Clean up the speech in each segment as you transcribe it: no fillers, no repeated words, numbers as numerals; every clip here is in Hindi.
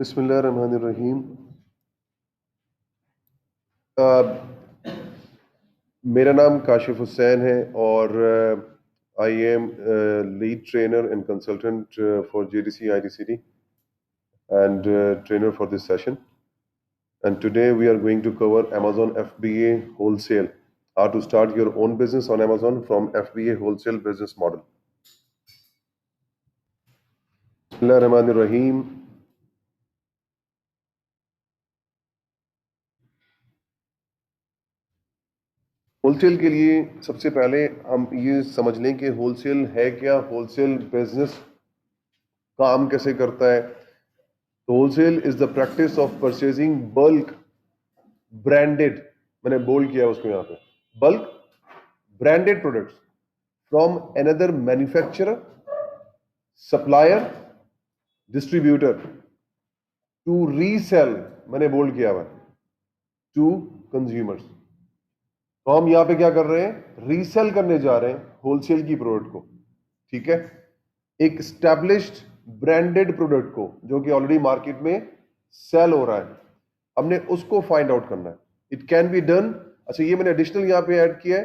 बिस्मिल्लाहिर्रहमानिर्रहीम। मेरा नाम काशिफ हुसैन है और I am lead trainer and consultant for JDC IDCD and trainer for this session. And today we are going to cover Amazon FBA wholesale, how to start your own business on Amazon from FBA wholesale business model. Bismillahirrahmanirrahim. Wholesale के लिए सबसे पहले हम ये समझ लें कि होलसेल है क्या, होलसेल बिजनेस काम कैसे करता है। तो wholesale is the practice of purchasing bulk branded, मैंने बोल्ड किया उसको यहाँ पे, bulk branded products from another manufacturer, supplier, distributor to resell, मैंने बोल्ड किया हुआ, टू कंज्यूमर्स। तो हम यहाँ पे क्या कर रहे हैं, रीसेल करने जा रहे हैं होलसेल की प्रोडक्ट को। ठीक है, एक स्टैब्लिश्ड ब्रांडेड प्रोडक्ट को जो कि ऑलरेडी मार्केट में सेल हो रहा है, हमने उसको फाइंड आउट करना है। It can be done. अच्छा, ये मैंने एडिशनल यहाँ पे ऐड किया है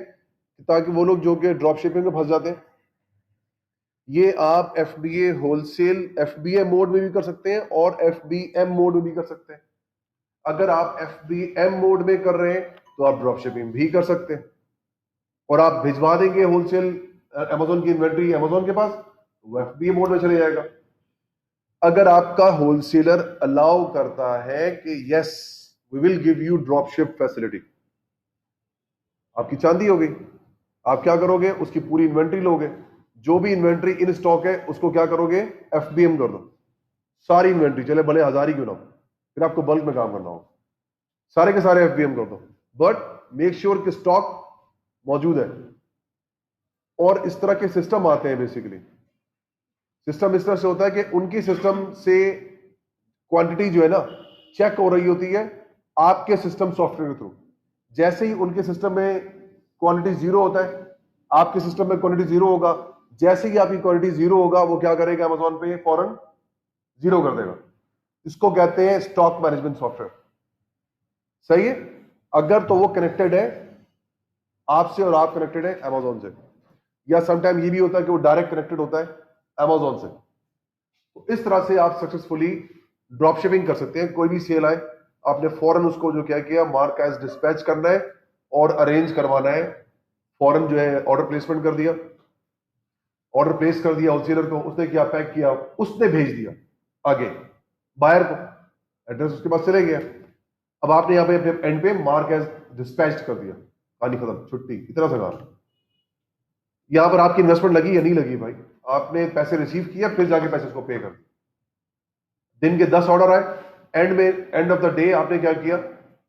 ताकि वो लोग जो कि ड्रॉप शिपिंग में फंस जाते हैं, ये आप FBA होलसेल FBA मोड में भी कर सकते हैं और FBM मोड में भी कर सकते हैं। अगर आप FBM मोड में कर रहे हैं तो आप ड्रॉप शिपिंग भी कर सकते हैं और आप भिजवा देंगे होलसेल अमेजोन की इन्वेंट्री अमेजोन के पास, वो FBA मोड में चले जाएगा। अगर आपका होलसेलर अलाउ करता है कि yes we will give you drop ship facility, आपकी चांदी हो गई। आप क्या करोगे, उसकी पूरी इन्वेंट्री लोगे, जो भी इन्वेंट्री इन स्टॉक है उसको क्या करोगे, FBM कर दो। सारी इन्वेंट्री, चले भले 1000 ही क्यों ना, फिर आपको बल्क में काम करना हो, सारे के सारे FBM कर दो, बट मेक श्योर कि स्टॉक मौजूद है। और इस तरह के सिस्टम आते हैं, बेसिकली सिस्टम इस तरह से होता है कि उनकी सिस्टम से क्वांटिटी जो है ना चेक हो रही होती है आपके सिस्टम सॉफ्टवेयर के थ्रू। जैसे ही उनके सिस्टम में क्वांटिटी जीरो होता है, आपके सिस्टम में क्वांटिटी जीरो होगा। जैसे ही आपकी क्वांटिटी जीरो होगा, वो क्या करेगा, अमेजोन पे फौरन जीरो कर देगा। इसको कहते हैं स्टॉक मैनेजमेंट सॉफ्टवेयर। सही है। अगर तो वो कनेक्टेड है आपसे और आप कनेक्टेड है अमेजोन से, या समटाइम ये भी होता है कि वो डायरेक्ट कनेक्टेड होता है अमेजोन से। तो इस तरह से आप सक्सेसफुली ड्रॉप शिपिंग कर सकते हैं। कोई भी सेल आए, आपने फौरन उसको जो क्या किया, मार्क एज डिस्पैच करना है और अरेंज करवाना है। फौरन जो है ऑर्डर प्लेसमेंट कर दिया, ऑर्डर प्लेस कर दिया होलसेलर को, उसने क्या पैक किया, उसने भेज दिया आगे बायर को, एड्रेस उसके पास चले गया। अब आपने यहां पे अपने एंड पे मार्क एज डिस्पैच्ड कर दिया, कहानी खत्म, छुट्टी। इतना सा काम। यहां पर आपकी इन्वेस्टमेंट लगी या नहीं लगी भाई, आपने पैसे रिसीव किया, फिर जाके पैसे उसको पे कर दिया। दिन के 10 ऑर्डर आए, एंड में एंड ऑफ द डे आपने क्या किया,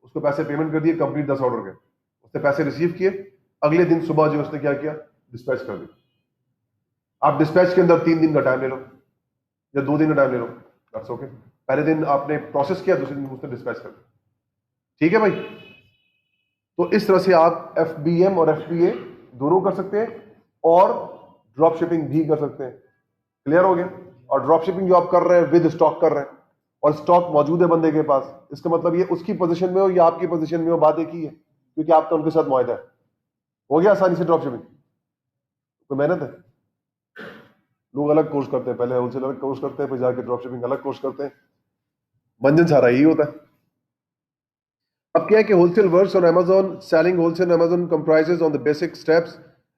उसको पैसे पेमेंट कर दिए, कंप्लीट 10 ऑर्डर के, उसने पैसे रिसीव किए। अगले दिन सुबह जो उसने क्या किया, डिस्पैच कर दिया। आप डिस्पैच के अंदर 3 दिन का टाइम ले लो या 2 दिन का टाइम ले लो, दैट्स ओके। पहले दिन आपने प्रोसेस किया, दूसरे दिन उसने डिस्पैच कर दिया। ठीक है भाई। तो इस तरह से आप FBM और FBA दोनों कर सकते हैं और ड्रॉप शिपिंग भी कर सकते हैं। क्लियर हो गया। और ड्रॉप शिपिंग जो आप कर रहे हैं विद स्टॉक कर रहे हैं और स्टॉक मौजूद है बंदे के पास, इसका मतलब ये उसकी पोजीशन में हो या आपकी पोजीशन में हो, बात एक ही है, क्योंकि आपका उनके साथ मुआहदा है। हो गया आसानी से ड्रॉप शिपिंग। कोई मेहनत है। लोग अलग कोर्स करते हैं, पहले होलसेल अलग कोर्स करते हैं, फिर जाके ड्रॉप शिपिंग अलग कोर्स करते हैं। मंजन सारा यही होता है। अब क्या है कि wholesale works on Amazon, selling wholesale Amazon comprises on the basic steps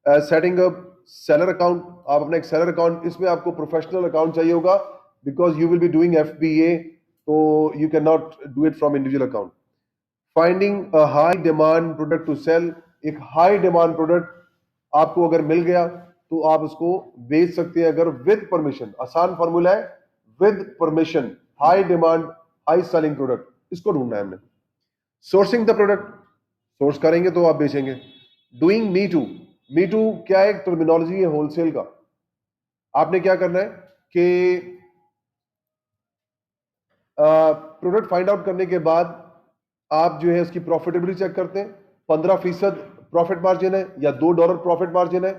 as setting up seller account। आप अपना एक सेलर अकाउंट, इसमें आपको प्रोफेशनल अकाउंट चाहिए होगा because you will be doing FBA, तो you can not do it from individual account. Finding a high demand product to sell, एक हाई डिमांड प्रोडक्ट आपको अगर मिल गया तो आप उसको बेच सकते हैं अगर विद परमिशन। आसान फॉर्मूला है, with permission, high demand high selling product, इसको ढूंढना है हमने। सोर्सिंग द प्रोडक्ट, सोर्स करेंगे तो आप बेचेंगे। Doing me too, me too क्या है, टर्मिनोलॉजी है होलसेल का। आपने क्या करना है कि प्रोडक्ट फाइंड आउट करने के बाद आप जो है उसकी प्रॉफिटेबिलिटी चेक करते हैं। 15% प्रॉफिट मार्जिन है या $2 प्रॉफिट मार्जिन है,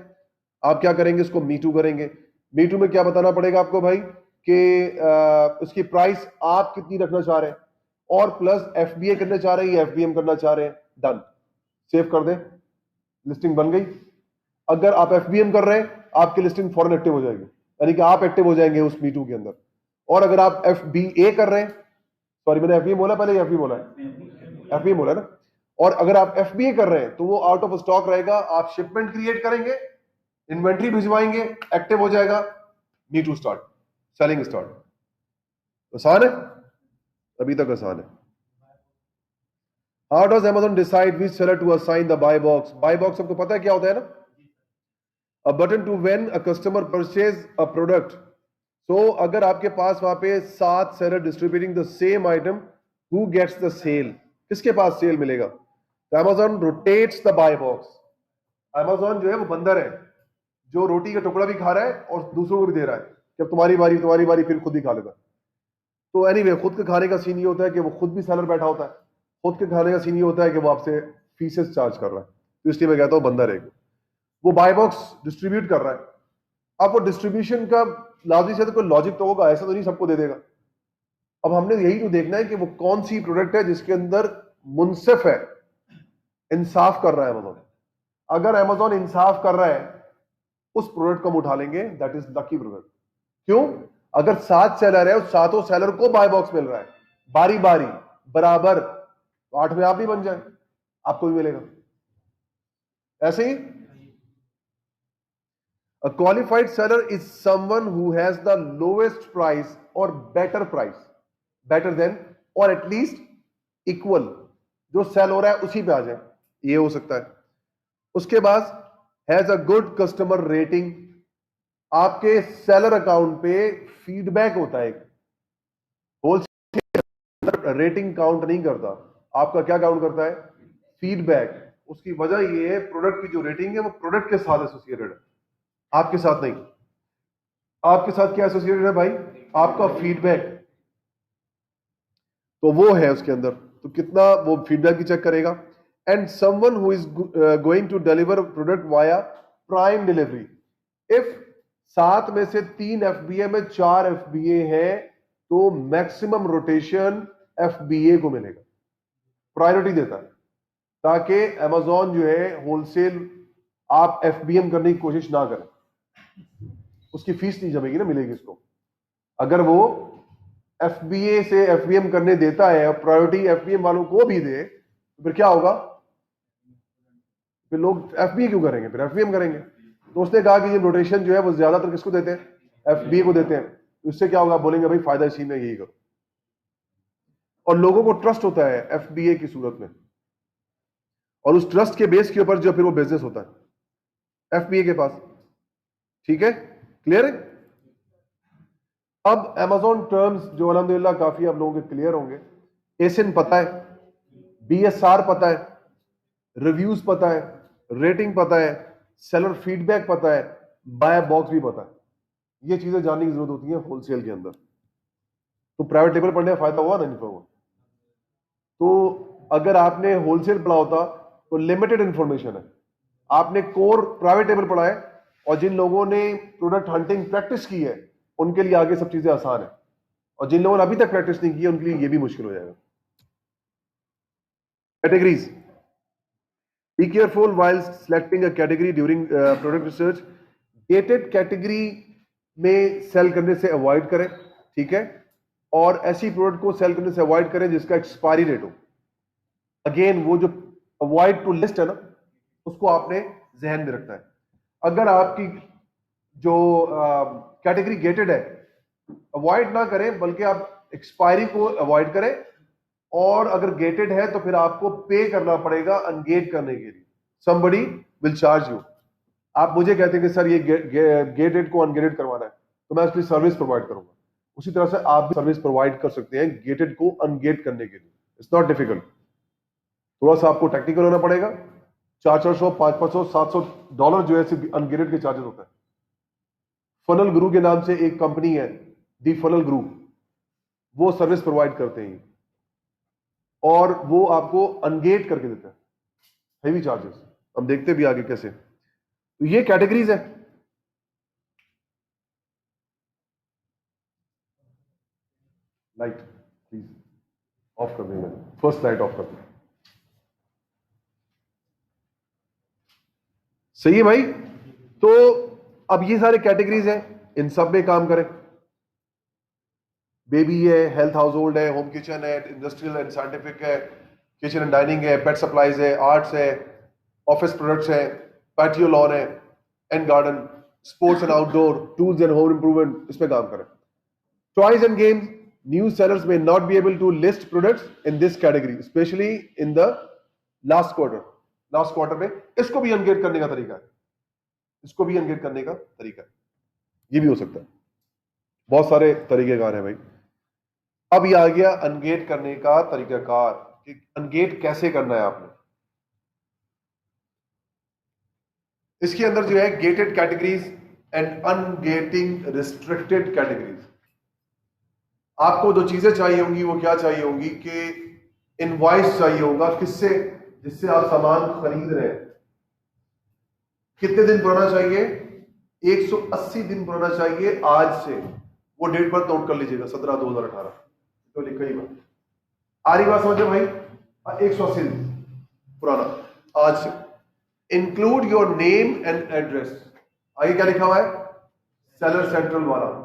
आप क्या करेंगे, इसको मी टू करेंगे। मी टू में क्या बताना पड़ेगा आपको भाई कि उसकी प्राइस आप कितनी रखना चाह रहे हैं, और प्लस एफबीए करना चाह रहे हैं या एफबीएम करना चाह रहे हैं, डन, सेव कर दें, लिस्टिंग बन गई। अगर आप एफबीएम कर रहे हैं आपकी लिस्टिंग फॉरन एक्टिव हो जाएगी, यानी कि आप एक्टिव हो जाएंगे उस मीटू के अंदर। और अगर आप एफबीए कर रहे हैं, सॉरी मैंने एफबीएम बोला पहले, एफबी बोला है, एफबीएम बोला ना, और अगर आप एफबीए कर रहे हैं तो वो आउट ऑफ स्टॉक रहेगा, आप शिपमेंट क्रिएट करेंगे, इन्वेंट्री भिजवाएंगे, एक्टिव हो जाएगा, मीटू स्टार्ट, सेलिंग स्टार्ट। आसान है, अभी तक आसान है। How does Amazon decide which seller to assign the buy box? Buy box सबको पता है क्या होता है ना, a button to when a customer purchase a product. So अगर आपके पास वहां पे 7 seller distributing the same item, who gets the sale? किसके पास सेल मिलेगा? तो Amazon rotates the buy box. Amazon जो है वो बंदर है जो रोटी का टुकड़ा भी खा रहा है और दूसरों को भी दे रहा है कि अब तुम्हारी बारी, फिर खुद ही खा लेगा। तो एनीवे, खुद के खाने का सीन ये होता है कि वो खुद भी सेलर बैठा होता है, खुद के खाने का सीन ये होता है कि वो आपसे फीसेस चार्ज कर रहा है। तो इसलिए मैं कहता हूं बंदर है वो, बाय बॉक्स डिस्ट्रीब्यूट कर रहा है। अब वो डिस्ट्रीब्यूशन का लाजिक से तो कोई लॉजिक तो होगा, ऐसा तो नहीं सबको दे देगा। अब हमने यही तो देखना है कि वो कौन सी प्रोडक्ट है जिसके अंदर मुनसिफ है, इंसाफ कर रहा है Amazon। अगर Amazon इंसाफ कर रहा है उस प्रोडक्ट को हम उठा लेंगे, दैट इज लकी प्रोडक्ट। क्यों? अगर 7 सेलर है, उस 7 सेलर को बाय बॉक्स मिल रहा है बारी बारी बराबर, तो 8 में आप भी बन जाए, आपको भी मिलेगा। ऐसे ही a qualified seller is someone who has the lowest price or better price, better than or at least equal, जो सेल हो रहा है उसी पे आ जाए, ये हो सकता है। उसके बाद has a good customer rating, आपके सेलर अकाउंट पे फीडबैक होता है। होलसेल रेटिंग काउंट नहीं करता, आपका क्या काउंट करता है? फीडबैक। उसकी वजह ये है, प्रोडक्ट की जो रेटिंग है वो प्रोडक्ट के साथ एसोसिएटेड है, आपके साथ नहीं। आपके साथ क्या एसोसिएटेड है भाई? आपका फीडबैक। तो वो है उसके अंदर, तो कितना वो फीडबैक भी चेक करेगा। And someone who is going to deliver product via prime delivery, if 7 में से 3 एफबीए में 4 एफबीए है तो मैक्सिमम रोटेशन एफबीए को मिलेगा, प्रायोरिटी देता है, ताकि Amazon जो है होलसेल आप एफबीएम करने की कोशिश ना करें, उसकी फीस नहीं जमेगी ना, मिलेगी इसको। अगर वो एफबीए से एफबीएम करने देता है और प्रायोरिटी एफबीएम वालों को भी दे, तो फिर क्या होगा? फिर लोग एफबीए क्यों करेंगे, फिर एफबीएम करेंगे। तो उसने कहा कि ये रोटेशन जो है वो ज्यादातर किसको देते हैं? एफबीए को देते हैं। तो इससे क्या होगा? बोलेंगे भाई फायदा इसी में, यही करो। और लोगों को ट्रस्ट होता है एफबीए की सूरत में, और उस ट्रस्ट के बेस के ऊपर जो फिर वो बिजनेस होता है एफबीए के पास। ठीक है, क्लियर है? अब Amazon टर्म्स जो अल्हम्दुलिल्लाह काफी आप लोगों के क्लियर होंगे। एसिन पता है, बीएसआर पता है, रिव्यूज पता है, रेटिंग पता है, सेलर फीडबैक पता है, बाय बॉक्स भी पता है। ये चीजें जानने की जरूरत होती है होलसेल के अंदर। तो प्राइवेट लेबल पढ़ने का फायदा हुआ ना, नहीं हुआ? तो अगर आपने होलसेल पढ़ा होता तो लिमिटेड इंफॉर्मेशन है, आपने कोर प्राइवेट लेबल पढ़ा है, और जिन लोगों ने प्रोडक्ट हंटिंग प्रैक्टिस की है उनके लिए आगे सब चीजें आसान है, और जिन लोगों ने अभी तक प्रैक्टिस नहीं की है उनके लिए ये भी मुश्किल हो जाएगा। Categories, be careful while selecting a category during product research. Gated category में सेल करने से अवॉइड करें, ठीक है, और ऐसी प्रोडक्ट को सेल करने से अवॉइड करें जिसका एक्सपायरी डेट हो। अगेन वो जो अवॉइड टू लिस्ट है ना, उसको आपने जहन में रखना है। अगर आपकी जो कैटेगरी गेटेड है, अवॉइड ना करें, बल्कि आप एक्सपायरी को अवॉइड करें, और अगर गेटेड है तो फिर आपको पे करना पड़ेगा अनगेट करने के लिए। Somebody will charge you. आप मुझे कहते हैं कि सर ये गेटेड को अनगेटेड करवाना है, तो मैं उसकी सर्विस प्रोवाइड करूंगा। उसी तरह से आप भी सर्विस प्रोवाइड कर सकते हैं गेटेड को अनगेट करने के लिए। इट्स नॉट डिफिकल्ट, थोड़ा सा आपको टेक्निकल होना पड़ेगा। 400, 500, $700 जो है सिर्फ अनगेटेड के चार्जेस होता है। फनल गुरु के नाम से एक कंपनी है, दी फनल गुरु, वो सर्विस प्रोवाइड करते हैं और वो आपको अनगेट करके देता है, हेवी चार्जेस। हम देखते भी आगे कैसे। तो ये कैटेगरीज है। लाइट प्लीज ऑफ कर देंगे, फर्स्ट लाइट ऑफ कर दें। सही है भाई। तो अब ये सारे कैटेगरीज हैं, इन सब में काम करें। बेबी है, हेल्थ हाउस होल्ड है, होम किचन है, इंडस्ट्रियल एंड साइंटिफिक है, किचन एंड डाइनिंग है, पेट सप्लाईज है, आर्ट्स है, ऑफिस प्रोडक्ट्स है, पैटियो लॉन है and garden, sports and outdoor, tools and home improvement, इसमें काम करें। Toys and games, new sellers may not be able to list products in this category, especially in the last quarter में इसको भी अनगेट करने का तरीका है, इसको भी अनगेट करने का तरीका है, ये भी हो सकता है। बहुत सारे तरीकेकार है भाई। अब ये आ गया अनगेट करने का तरीकाकार कि अनगेट कैसे करना है आपने। इसके अंदर जो है gated categories and ungating restricted categories. आपको जो चीजें चाहिए होंगी वो क्या चाहिए होंगी कि इनवॉइस चाहिए होगा, किससे, जिससे आप सामान खरीद रहे हैं। कितने दिन पुराना चाहिए? 180 दिन पुराना चाहिए आज से। वो डेट पर नोट कर लीजिएगा, 17/2018 तो लिखा ही बात। आ रही बात समझो भाई? 180 दिन पुराना आज से। Include your name and address. आगे क्या लिखा हुआ है? सेलर सेंट्रल वाला।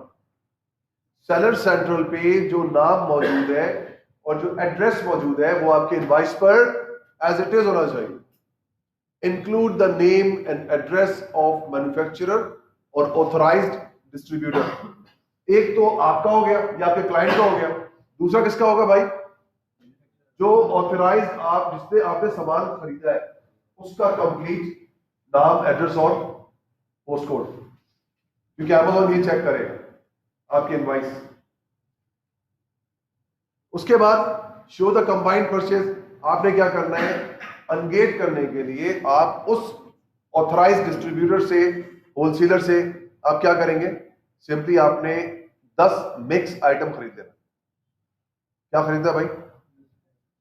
सेलर सेंट्रल पे जो नाम मौजूद है और जो एड्रेस मौजूद है वो आपके इनवॉइस पर एज इट इज होना चाहिए। Include the name and address of manufacturer और ऑथराइज्ड डिस्ट्रीब्यूटर। एक तो आपका हो गया या आपके क्लाइंट का हो गया, दूसरा किसका होगा भाई? जो ऑथराइज, आप जिसने आपने सामान खरीदा है उसका कंप्लीट नाम, एड्रेस और पोस्ट कोड, क्योंकि अमेज़न ये चेक करेगा आपकी इनवॉइस। उसके बाद शो द कंबाइंड परचेज। आपने क्या करना है? अनगेट करने के लिए आप उस ऑथराइज्ड डिस्ट्रीब्यूटर से, होलसेलर से आप क्या करेंगे? सिंपली आपने 10 मिक्स आइटम खरीद लेना। क्या खरीदा भाई?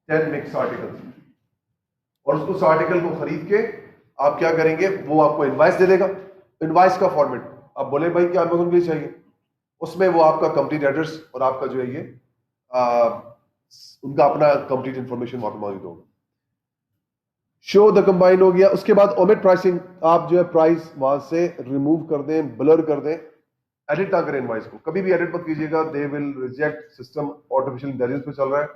10 मिक्स आर्टिकल। और उस आर्टिकल को खरीद के आप क्या करेंगे? वो आपको इनवॉइस दे देगा। इनवॉइस का फॉर्मेट आप बोले भाई कि अमेज़न के लिए चाहिए, उसमें वो आपका कंप्लीट एड्रेस और आपका जो है ये उनका अपना कंप्लीट इंफॉर्मेशन वहां पर मौजूद होगा। शो द कंबाइन हो गया। उसके बाद ओमिट प्राइसिंग। आप जो है प्राइस वहां से रिमूव कर दें, ब्लर कर दें, एडिट ना करें इनवॉइस को। कभी भी एडिट मत कीजिएगा, they will reject. System artificial intelligence पे चल रहा है,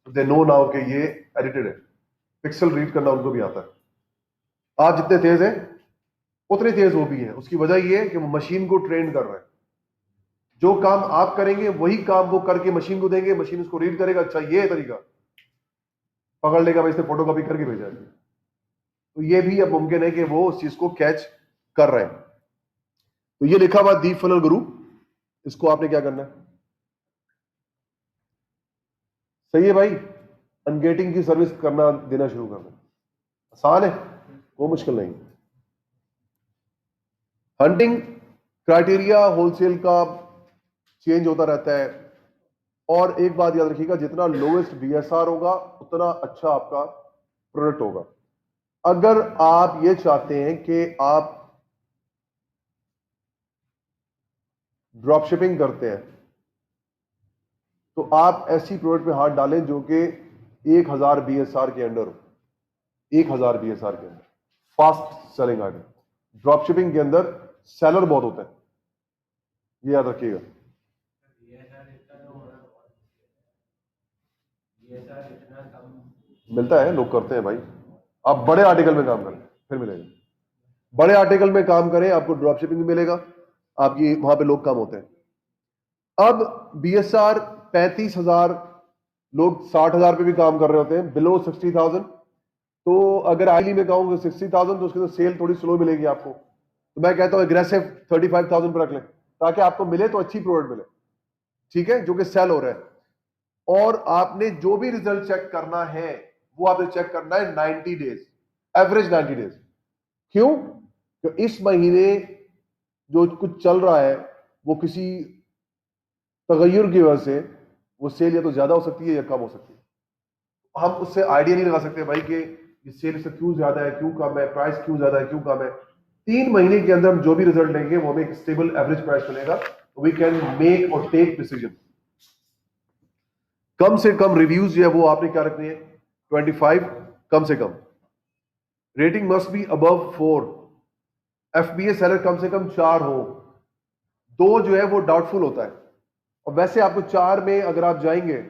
दे नो नाउ कि ये एडिटेड है। पिक्सल रीड करना उनको भी आता है। आप जितने तेज हैं उतने तेज वो भी है। उसकी वजह ये है कि वो मशीन को ट्रेन कर रहा है। जो काम आप करेंगे वही काम वो करके मशीन को देंगे, मशीन उसको रीड करेगा। अच्छा ये तरीका पकड़ लेगा भाई, इसने फोटो कॉपी करके भेजा है। तो ये भी अब मुमकिन है कि वो उस चीज को कैच कर रहे हैं। तो ये लिखा हुआ दीप फनल गुरु, इसको आपने क्या करना है? सही है भाई, अनगेटिंग की सर्विस करना, देना शुरू करना। आसान है, कोई मुश्किल नहीं। हंटिंग क्राइटेरिया होलसेल का चेंज होता रहता है। और एक बात याद रखिएगा, जितना लोएस्ट बीएसआर होगा उतना अच्छा आपका प्रोडक्ट होगा। अगर आप ये चाहते हैं कि आप ड्रॉप शिपिंग करते हैं तो आप ऐसी प्रोडक्ट पे हाथ डालें जो कि 1000 बीएसआर के अंडर हो। 1000 बीएसआर के अंदर fast selling item. Drop shipping के अंदर सेलर बहुत होते हैं, ये याद रखिएगा। मिलता है, लोग करते हैं भाई। आप बड़े आर्टिकल में काम करें फिर मिलेगा। बड़े आर्टिकल में काम करें, आपको ड्रॉप शिपिंग भी मिलेगा, आपकी वहां पे लोग काम होते हैं। अब बीएसआर 35,000, लोग 60,000 पे भी काम कर रहे होते हैं, बिलो 60,000। तो अगर आईली में कहूंगा 60,000 तो उसके अंदर सेल थोड़ी स्लो मिलेगी आपको। तो मैं कहता हूं एग्रेसिव 35,000 पर रख लें ताकि आपको मिले तो अच्छी प्रोडक्ट मिले, ठीक है, जो कि सेल हो रहा है। और आपने जो भी रिजल्ट चेक करना है वो आपने चेक करना है 90 डेज, एवरेज 90 डेज। क्यों? तो इस महीने जो कुछ चल रहा है वो किसी तगय्युर की वजह से वो सेल या तो ज्यादा हो सकती है या कम हो सकती है। हम उससे आइडिया नहीं लगा सकते भाई कि ये सेल से क्यों ज्यादा है, क्यों कम है, प्राइस क्यों ज्यादा है, क्यों कम है। 3 महीने के अंदर हम जो भी रिजल्ट लेंगे वो हमें एक स्टेबल एवरेज प्राइस मिलेगा। वी कैन मेक और टेक डिसीजन। कम से कम रिव्यूज जो है वो आपने क्या रखने हैं, 25 कम से कम। Rating must be above 4। FBA seller कम से कम 4 हो, 2 जो है वो डाउटफुल होता है। और वैसे आपको 4 में अगर आप जाएंगे,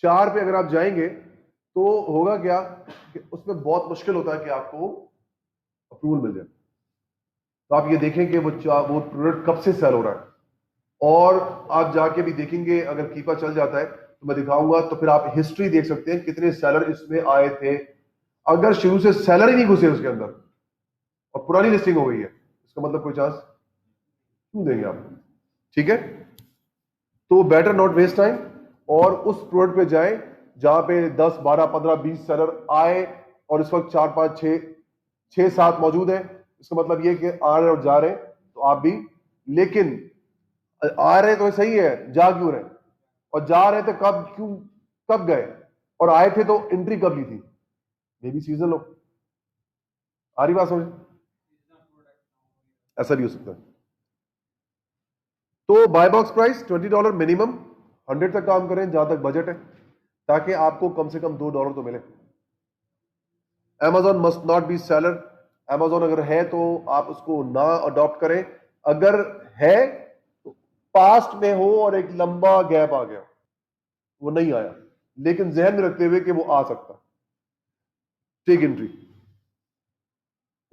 4 पे अगर आप जाएंगे तो होगा क्या कि उसमें बहुत मुश्किल होता है कि आपको अप्रूवल मिल जाए। तो आप ये देखें कि वो प्रोडक्ट कब से सेल हो रहा है, और आप जाके भी देखेंगे अगर कीपा चल जाता है तो मैं दिखाऊंगा, तो फिर आप हिस्ट्री देख सकते हैं कितने सेलर इसमें आए थे। अगर शुरू से सेलर ही नहीं घुसे उसके अंदर और पुरानी लिस्टिंग हो गई है, इसका मतलब कोई चांस क्यों देंगे आप? ठीक है, तो बेटर नॉट वेस्ट टाइम और उस प्रोडक्ट पे जाएं जहां पे 10 12 15 20 सेलर आए और इस वक्त 4 5 6 7 मौजूद है। इसका मतलब ये कि आ रहे और जा रहे, तो आप भी, लेकिन आ रहे तो सही है, जा क्यों रहे, और जा रहे थे कब, क्यों, कब गए, और आए थे तो एंट्री कब ली थी, मे बी सीजन हो। आ रही बात समझ? ऐसा भी हो सकता है। तो बाय बॉक्स प्राइस $20 मिनिमम, 100 तक काम करें जहां तक बजट है, ताकि आपको कम से कम $2 तो मिले। Amazon must not B seller. Amazon अगर है तो आप उसको ना अडॉप्ट करें, अगर है तो पास्ट में हो और एक लंबा गैप आ गया, वो नहीं आया, लेकिन जहन में रखते हुए कि वो आ सकता। Take entry.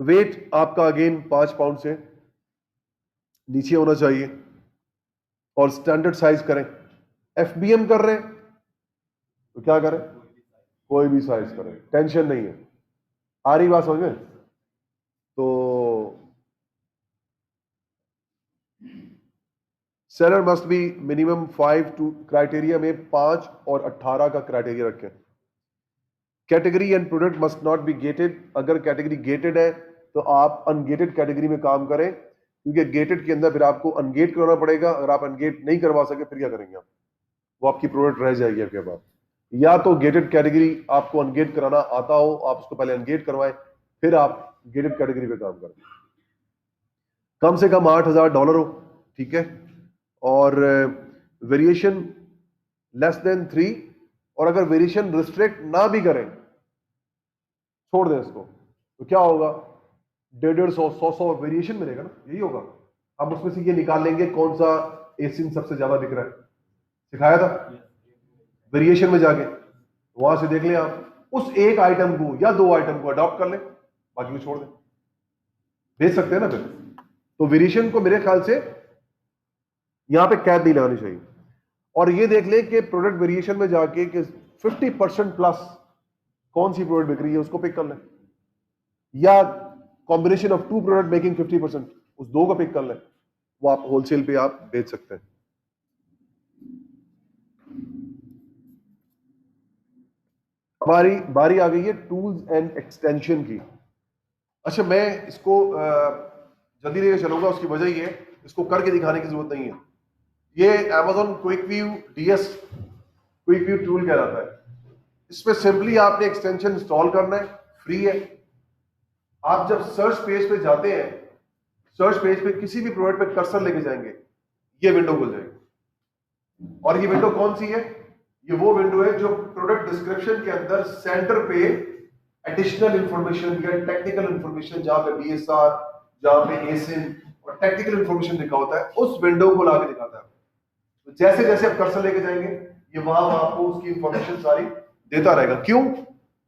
वेट आपका अगेन 5 पाउंड से नीचे होना चाहिए, और स्टैंडर्ड साइज करें। एफबीएम कर रहे हैं तो क्या करें, कोई भी साइज करें, टेंशन नहीं है। आ रही बात समझ में? तो seller must be minimum 5 to criteria में 5 और 18 का क्राइटेरिया रखें। Category and product must not be gated. अगर कैटेगरी गेटेड है तो आप अनगेटेड कैटेगरी में काम करें, क्योंकि गेटेड के अंदर फिर आपको अनगेट करवाना पड़ेगा। अगर आप अनगेट नहीं करवा सके फिर क्या करेंगे आप, वो आपकी प्रोडक्ट रह जाएगी आपके पास। या तो गेटेड कैटेगरी आपको अनगेट कराना आता हो, आप उसको पहले अनगेट करवाएं, फिर आप गेटेड कैटेगरी पे काम करें। कम से कम $8,000 हो, ठीक है, और वेरिएशन लेस देन 3। और अगर वेरिएशन रिस्ट्रिक्ट ना भी करें, छोड़ दें इसको, तो क्या होगा, 150-100 वेरिएशन मिलेगा ना, यही होगा। अब उसमें से ये निकाल लेंगे कौन सा एसिन सबसे ज्यादा बिक रहा है, सिखाया था वेरिएशन में जाके, वहां से देख लें आप, उस एक आइटम को या 2 आइटम को अडॉप्ट कर लें, बाकी को छोड़ दें, भेज सकते हैं ना फिर। तो वेरिएशन को मेरे ख्याल से यहां पे कैद नहीं लगानी चाहिए। और ये देख लें कि प्रोडक्ट वेरिएशन में जाके कि 50% प्लस कौन सी प्रोडक्ट बिक रही है उसको पिक कर लें, या कॉम्बिनेशन ऑफ 2 प्रोडक्ट मेकिंग 50%, उस 2 का पिक कर लें, वो आप होलसेल पे आप बेच सकते हैं। हमारी बारी आ गई है टूल्स एंड एक्सटेंशन की। अच्छा, मैं इसको जल्दी लेके चलूंगा, उसकी वजह ये, इसको करके दिखाने की जरूरत नहीं है। ये Amazon quick view DS quick view tool कहलाता है। इसमें सिंपली आपने एक्सटेंशन इंस्टॉल करना है, फ्री है। आप जब सर्च पेज पे जाते हैं, सर्च पेज पे किसी भी प्रोडक्ट पे कर्सर लेके जाएंगे, ये विंडो खुल जाएगी। और ये विंडो कौन सी है, ये वो विंडो है जो प्रोडक्ट डिस्क्रिप्शन के अंदर सेंटर पे एडिशनल इंफॉर्मेशन या टेक्निकल इंफॉर्मेशन, जहां पे BSR, जहां पे एसिन और टेक्निकल इंफॉर्मेशन लिखा होता है, उस विंडो को लाके दिखाता है। तो जैसे जैसे आप कर्सर लेके जाएंगे, ये वहां आपको उसकी इंफॉर्मेशन सारी देता रहेगा। क्यों?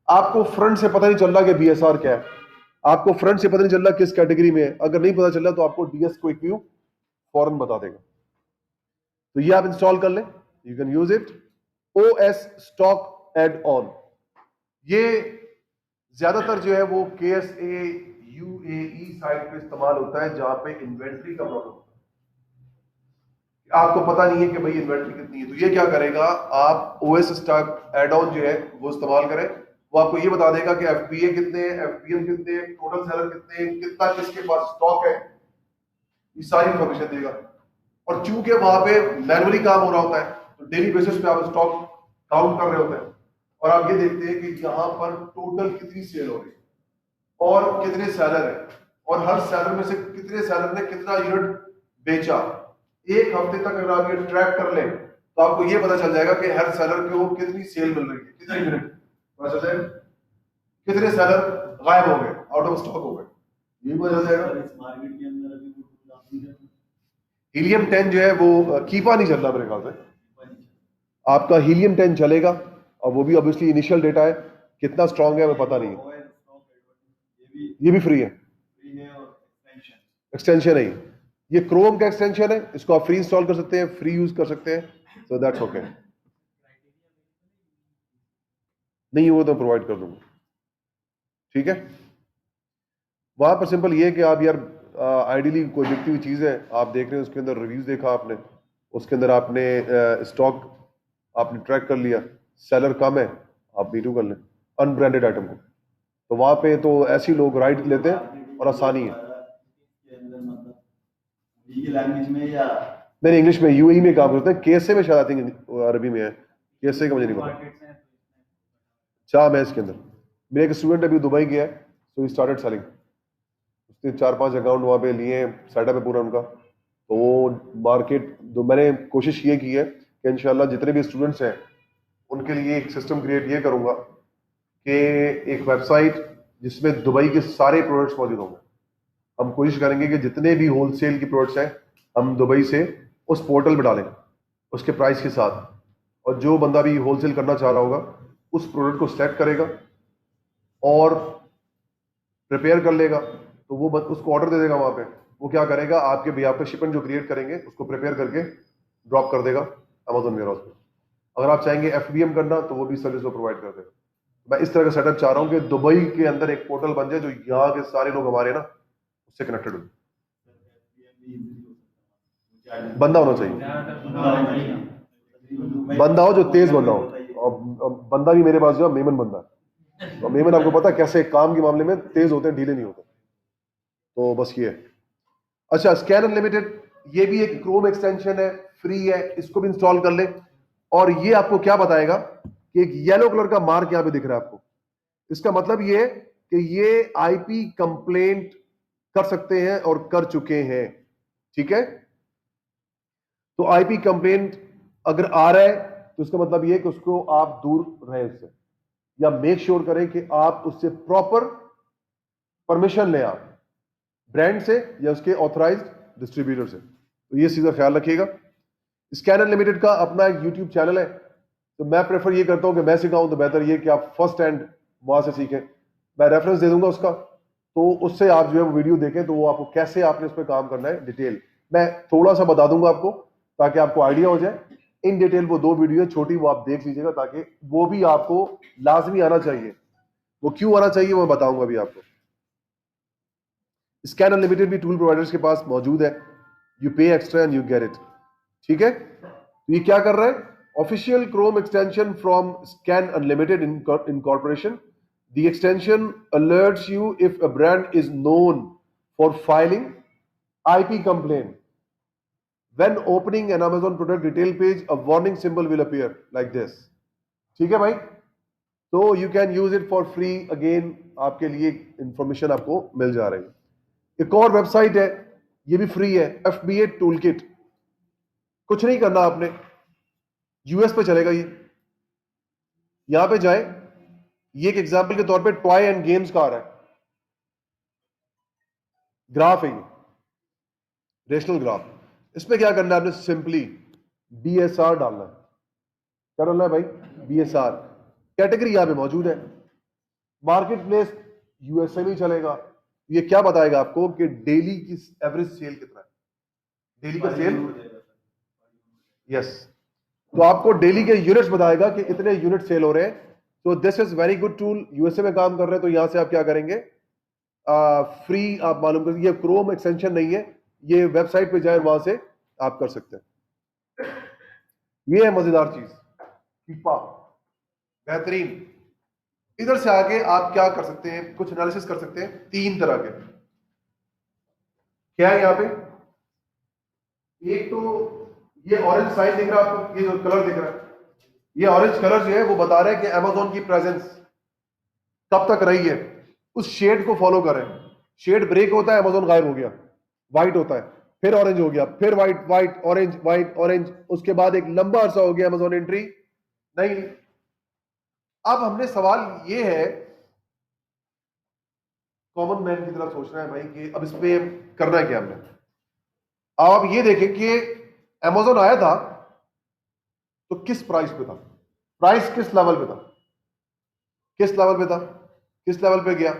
आपको फ्रंट से पता नहीं चल रहा कि BSR क्या है, आपको फ्रंट से पता नहीं चल रहा किस कैटेगरी में है। अगर नहीं पता चल रहा तो आपको DS क्विक व्यू फौरन बता देगा। तो ये आप इंस्टॉल कर लें, you can use it. OS stock add on, ये ज्यादातर जो है वो KSA UAE साइट पे इस्तेमाल होता है, जहां पे इन्वेंट्री का प्रॉब्लम होता है, आपको पता नहीं है कि भाई इन्वेंट्री कितनी है। तो ये क्या करेगा, आप OS स्टॉक एड ऑन जो है वो इस्तेमाल करें, वो आपको ये बता देगा कि FBA कितने हैं, FBM कितने हैं, टोटल सेलर कितने हैं, कितना किसके पास स्टॉक है, ये सारी इंफॉर्मेशन देगा। और चूंकि वहां पे मैनुअली काम हो रहा होता है, तो डेली बेसिस पे आप स्टॉक काउंट कर रहे होते हैं, और आप ये देखते हैं कि यहां पर टोटल कितनी सेल हो रही है और कितने सेलर है, और हर सेलर में से कितने सेलर ने कितना यूनिट बेचा। एक हफ्ते तक अगर आप ये ट्रैक कर लें तो आपको ये पता चल जाएगा कि हर सेलर को कितनी सेल मिल रही है, कितने यूनिट पता चल जाएगा, कितने सेलर गायब हो गए, आउट ऑफ स्टॉक हो गए, ये पता चल जाएगा। इस मार्केट के अंदर अभी वो टूल आप नहीं करते। हीलियम 10 जो है वो कीपा नहीं चल रहा मेरे ख्याल से। आपका हीलियम 10 चलेगा, और वो भी ऑब्वियसली इनिशियल डेटा है, कितना स्ट्रांग है हमें पता नहीं है। ये भी फ्री है, एक्सटेंशन है ये क्रोम का एक्सटेंशन है, इसको आप फ्री इंस्टॉल कर सकते हैं, फ्री यूज कर सकते हैं, सो दैट्स ओके। नहीं वो तो प्रोवाइड कर दूंगा, ठीक है। वहां पर सिंपल ये है कि आप यार आइडियली कोई बिकती हुई चीज है आप देख रहे हैं, उसके अंदर रिव्यूज देखा आपने, उसके अंदर आपने स्टॉक आपने ट्रैक कर लिया, सेलर कम है, आप B2 कर लें अनब्रांडेड आइटम को, तो वहां पे तो ऐसे ही लोग राइट लेते हैं और आसानी है। लैंग्वेज में या नहीं इंग्लिश में, UAE में काम करते हैं, KSA में शायद आई थिंक अरबी में है, KSA का मुझे नहीं पता। चाह मैं इसके अंदर, मेरा एक स्टूडेंट अभी दुबई गया है, सो ही स्टार्टेड सेलिंग, उसने 4-5 अकाउंट वहाँ पे लिए हैं, सेटअप है पूरा उनका, तो वो मार्केट जो मैंने कोशिश ये की है कि इंशाल्लाह जितने भी स्टूडेंट्स हैं उनके लिए एक सिस्टम क्रिएट ये करूँगा कि एक वेबसाइट जिसमें दुबई के सारे प्रोडक्ट्स मौजूद होंगे। हम कोशिश करेंगे कि जितने भी होलसेल की प्रोडक्ट्स हैं हम दुबई से उस पोर्टल पर डालें उसके प्राइस के साथ, और जो बंदा भी होलसेल करना चाह रहा होगा उस प्रोडक्ट को सेलेक्ट करेगा और प्रिपेयर कर लेगा, तो वो उसको ऑर्डर दे देगा वहां पे, वो क्या करेगा आपके भी आप पे शिपमेंट जो क्रिएट करेंगे उसको प्रिपेयर करके ड्रॉप कर देगा अमेजोन वेयरहाउस पे। अगर आप चाहेंगे FBM करना तो वो भी सर्विस वो प्रोवाइड कर देगा। मैं इस तरह का सेटअप चाह रहा हूँ कि दुबई के अंदर एक पोर्टल बन जाए जो यहाँ के सारे लोग हमारे ना उससे कनेक्टेड हो। बंदा होना चाहिए, बंदा हो जो तेज बंदा हो, और बंदा भी मेरे पास जो है मेमन बंदा है, और मेमन आपको पता है कैसे काम के मामले में तेज होते हैं, ढीले नहीं होते, तो बस ये है। अच्छा स्कैन अनलिमिटेड ये भी एक क्रोम एक्सटेंशन है, फ्री है, इसको भी इंस्टॉल कर ले, और ये आपको क्या बताएगा कि एक येलो कलर का मार्क यहां पे दिख रहा है आपको, इसका मतलब ये कि ये IP कंप्लेंट कर सकते हैं और कर चुके हैं, ठीक है। तो IP कंप्लेंट अगर आ रहा है तो इसका मतलब ये कि उसको आप दूर रहें उससे, या मेक श्योर करें कि आप उससे प्रॉपर परमिशन लें, आप ब्रांड से या उसके ऑथराइज्ड डिस्ट्रीब्यूटर से, तो ये चीज़ का ख्याल रखिएगा। स्कैन अनलिमिटेड का अपना एक YouTube चैनल है, तो मैं प्रेफर ये करता हूं कि मैं सिखाऊं तो बेहतर ये कि आप फर्स्ट हैंड वहां से सीखें, मैं रेफरेंस दे दूंगा उसका, तो उससे आप जो है वो वीडियो देखें, तो वो आपको कैसे आपने उस पर काम करना है डिटेल मैं थोड़ा सा बता दूंगा आपको, ताकि आपको आइडिया हो जाए। इन डिटेल वो 2 वीडियो है छोटी, वो आप देख लीजिएगा, ताकि वो भी आपको लाजमी आना चाहिए, वो क्यों आना चाहिए वो मैं बताऊंगा अभी आपको। स्कैन अनलिमिटेड भी टूल प्रोवाइडर्स के पास मौजूद है, यू पे extra and you get it, ठीक है। तो ये क्या कर रहा है, official Chrome extension from scan unlimited incorporation, the extension alerts you if a brand is known for filing IP complaint. When opening an Amazon product detail page, a warning symbol will appear like this. ठीक है भाई, तो you can use it for free, again आपके लिए इंफॉर्मेशन आपको मिल जा रही है। एक और वेबसाइट है, ये भी फ्री है, FBA टूलकिट, कुछ नहीं करना आपने, US पे चलेगा ये, यहां पे जाए, ये एक एग्जांपल के तौर पे टॉय एंड गेम्स का आ रहा है, ग्राफ है ये, रेशनल ग्राफ, इसमें क्या करना है आपने, सिंपली BSR डालना है। क्या डालना है भाई, BSR, कैटेगरी यहां पे मौजूद है, मार्केट प्लेस USA में चलेगा, ये क्या बताएगा आपको कि डेली की एवरेज सेल कितना है, डेली का सेल, यस, तो आपको डेली के यूनिट्स बताएगा कि इतने यूनिट सेल हो रहे हैं। तो this is very good tool, USA में काम कर रहे हैं, तो यहां से आप क्या करेंगे, फ्री आप मालूम करेंगे, ये क्रोम एक्सटेंशन नहीं है, ये वेबसाइट पे जाए वहां से आप कर सकते हैं। ये है मजेदार चीज, कीपा, बेहतरीन। इधर से आगे आप क्या कर सकते हैं, कुछ एनालिसिस कर सकते हैं 3 तरह के। क्या है यहां पे, एक तो ये ऑरेंज साइन दिख रहा है आपको, ये जो कलर दिख रहा है, ये ऑरेंज कलर जो है वो बता रहा है कि Amazon की प्रेजेंस कब तक रही है, उस शेड को फॉलो करें, शेड ब्रेक होता है Amazon गायब हो गया, व्हाइट होता है, फिर ऑरेंज हो गया, फिर white white orange white orange, उसके बाद एक लंबा अरसा हो गया अमेजोन एंट्री नहीं। अब हमने सवाल ये है, कॉमन मैन की तरह सोचना है भाई कि अब इस पे करना है क्या हमने। अब आप ये देखें कि अमेजोन आया था तो किस प्राइस पे था, प्राइस किस लेवल पे था, किस लेवल पे था, किस लेवल पे गया,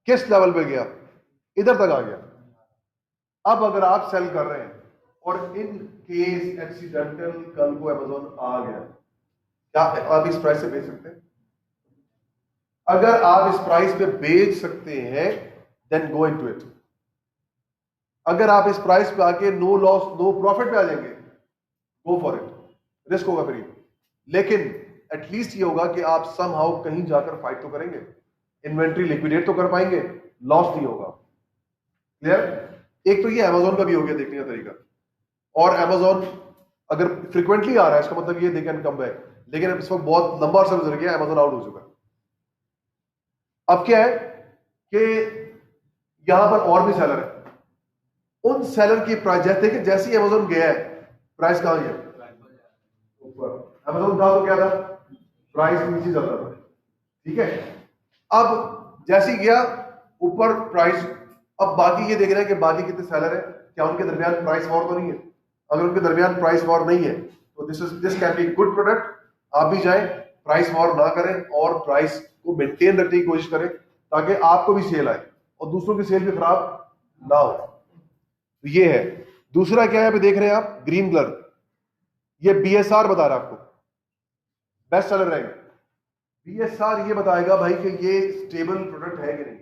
किस लेवल पे गया, इधर तक आ गया। अब अगर आप सेल कर रहे हैं और इन केस एक्सीडेंटल कल को अमेजोन आ गया, क्या आप इस प्राइस से बेच सकते हैं? अगर आप इस प्राइस पे बेच सकते हैं देन गो इनटू इट। अगर आप इस प्राइस पे आके नो लॉस नो प्रॉफिट पे आ जाएंगे, गो फॉर इट, रिस्क होगा फिर, लेकिन एटलीस्ट ये होगा कि आप समहाउ कहीं जाकर फाइट तो करेंगे, इन्वेंट्री लिक्विडेट तो कर पाएंगे, लॉस नहीं होगा। क्लियर? एक तो ये अमेजोन का भी हो गया देखने का तरीका, और अमेजोन अगर फ्रीक्वेंटली आ रहा है इसका मतलब ये दे कैन कम बैक, लेकिन इस वक्त बहुत लंबा अरसा गुजर गया, अमेजोन आउट हो चुका है। अब क्या है कि यहां पर और भी सेलर है, उन सेलर की प्राइस जैसे ही अमेजोन गया है प्राइस कहां गया, ऊपर। अमेजोन था तो क्या था, प्राइस नीचे चल रहा था, ठीक है। अब जैसे ही गया ऊपर प्राइस, अब बाकी ये देख रहे हैं कि बाकी कितने सेलर है, क्या उनके दरमियान प्राइस वॉर तो नहीं है। अगर उनके दरमियान प्राइस वॉर नहीं है तो this can be good product, आप भी जाएं, प्राइस वॉर ना करें और प्राइस को मेंटेन रखने की कोशिश करें ताकि आपको भी सेल आए और दूसरों की सेल भी खराब ना हो। तो ये है। दूसरा क्या है, अभी देख रहे हैं आप ग्रीन कलर, ये बीएसआर बता रहा है आपको, बेस्ट सेलर रैंक। बीएसआर ये बताएगा भाई कि ये स्टेबल प्रोडक्ट है कि नहीं।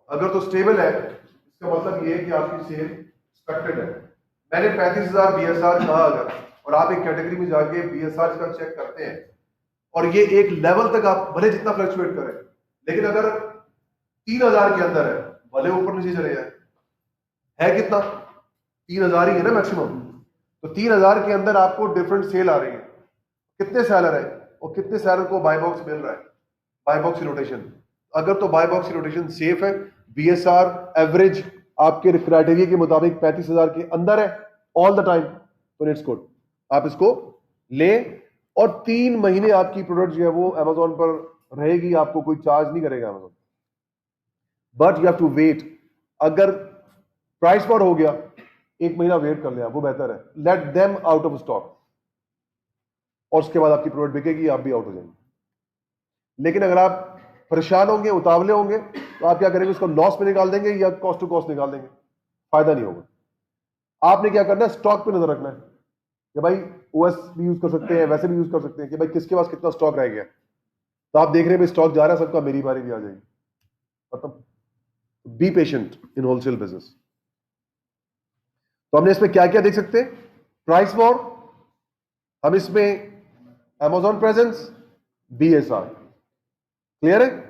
अगर तो स्टेबल है इसका मतलब ये है कि आपकी सेल एक्सपेक्टेड है। मैंने 35,000 बीएसआर कहा अगर, और आप एक कैटेगरी में जाके बीएसआर का चेक करते हैं और ये एक लेवल तक आप भले जितना फ्लक्चुएट करें, लेकिन अगर 3,000 के अंदर है, भले ऊपर नीचे चले जाए, है कितना 3,000 ही है ना मैक्सिमम, तो 3,000 के अंदर आपको डिफरेंट सेल आ रही है, कितने सेलर है और कितने सेलर को बाय बॉक्स मिल रहा है, बाय बॉक्स रोटेशन। अगर तो बाय बॉक्स रोटेशन सेफ है, बीएसआर एवरेज आपके क्राइटेरिया के मुताबिक 35,000 के अंदर है ऑल द टाइम, तो इट्स गुड, आप इसको लें। और 3 महीने आपकी प्रोडक्ट जो है वो अमेजोन पर रहेगी, आपको कोई चार्ज नहीं करेगा Amazon, but you have to wait. अगर प्राइस वॉर हो गया 1 महीना वेट कर लें आप, वो बेहतर है, let them out of stock, और उसके बाद आपकी प्रोडक्ट बिकेगी, आप भी आउट हो जाएंगे। लेकिन अगर आप परेशान होंगे, उतावले होंगे, तो आप क्या करेंगे, उसको लॉस में निकाल देंगे या कॉस्ट टू कॉस्ट निकाल देंगे, फायदा नहीं होगा। आपने क्या करना है, स्टॉक पे नजर रखना है कि भाई ओएस भी यूज कर सकते हैं, वैसे भी यूज कर सकते हैं कि भाई किसके पास कितना स्टॉक रह गया। तो आप देख रहे हैं स्टॉक जा रहा है सबका, मेरी बारी भी आ जाएगी, मतलब be patient in wholesale business. तो हमने इसमें क्या क्या देख सकते हैं, प्राइस वॉर, हम इसमें अमेजॉन प्रेजेंस, बीएसआर, क्लियर है।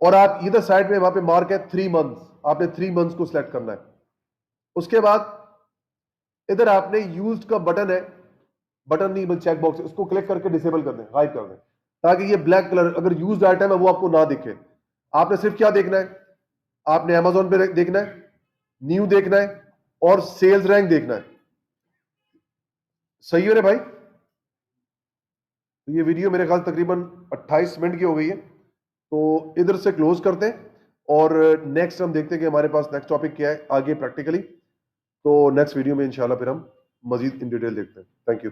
और आप इधर साइड में वहां पे मार्क है 3 मंथ्स, आपने 3 मंथ्स को सिलेक्ट करना है। उसके बाद इधर आपने यूज्ड का बटन है, बटन नहीं बल्कि चेक बॉक्स, उसको क्लिक करके डिसेबल कर दें, गायब कर दें, ताकि ये ब्लैक कलर अगर यूज्ड आइटम है वो आपको ना दिखे। आपने सिर्फ क्या देखना है, आपने अमेजोन पे देखना है, न्यू देखना है और सेल्स रैंक देखना है। सही हो रहे भाई? तो ये वीडियो मेरे ख्याल तकरीबन 28 मिनट की हो गई है, तो इधर से क्लोज करते हैं और नेक्स्ट हम देखते हैं कि हमारे पास नेक्स्ट टॉपिक क्या है आगे प्रैक्टिकली। तो नेक्स्ट वीडियो में इंशाल्लाह फिर हम मजीद इन डिटेल देखते हैं। Thank you.